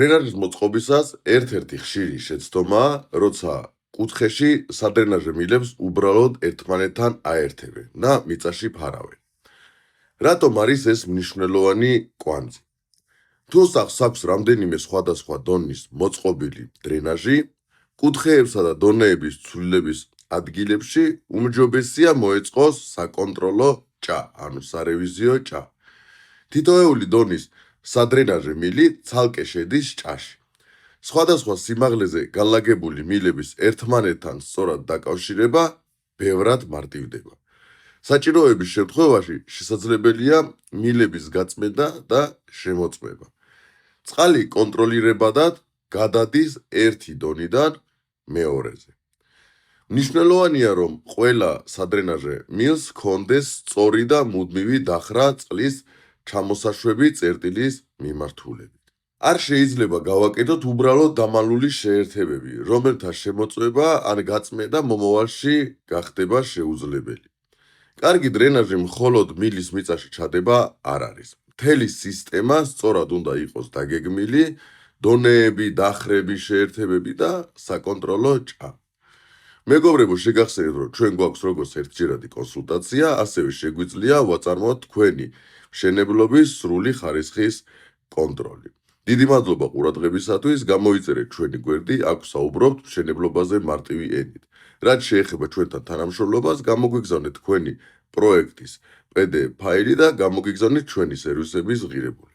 დრენაჟის მოწყობისას ერთ-ერთი ხშირი შეცდომაა, როცა კუთხეში სადრენაჟე მილებს უბრალოდ ერთმანეთთან აერთებენ და მიწაში ფარავენ. რატომ არის ეს მნიშვნელოვანი კვანძი? თუ სახს აქვს რამდენიმე სხვადასხვა დონის მოწყობილი დრენაჟი, კუთხეებსა და დონეების ცვლილების ადგილებში უმჯობესია მოეწყოს საკონტროლო ჭა, ანუ სარევიზიო ჭა. თითოეული დონის სადრენაჟე მილი ცალკე შედის ჭაში. სხვადასხვა სიმაღლეზე განლაგებული მილების ერთმანეთთან სწორად დაკავშირება ბევრად მარტივდება. საჭიროების შემთხვევაში შესაძლებელია მილების გაწმენდა და შემოწმება. წყალი კონტროლირებადად გადადის ერთი დონიდან მეორეზე. მნიშვნელოვანია, რომ ყველა სადრენაჟე მილს ჰქონდეს სწორი და მუდმივი დახრა წყლის ჩამოსაშვები წერტილის მიმართულებით. არ შეიძლება გავაკეთოთ უბრალოდ დამალული შეერთებები, რომელთა შემოწმება ან გაწმენდა მომავალში გახდება შეუძლებელი. კარგი დრენაჟი მხოლოდ მილის მიწაში ჩადება არ არის. მთელი სისტემა სწორად უნდა იყოს დაგეგმილი, დონეები, დახრები, შეერთებები და საკონტროლო ჭა. მეგობრებო, შეგახსენებთ, რომ ჩვენ გვაქვს როგორც ერთჯერადი კონსულტაცია, ასევე შეგვიძლია ვაწარმოოთ თქვენი მშენებლობის სრული ხარისხის კონტროლი. დიდი მადლობა ყურადღებისათვის, გამოიწერეთ ჩვენი გვერდი, აქ საუბრობთ მშენებლობაზე მარტივი ენით. რაც შეეხება ჩვენთან თანამშრომლობას, გამოგვიგზავნეთ თქვენი პროექტის PDF ფაილი და გამოგიგზავნეთ ჩვენი სერვისების ღირებულება.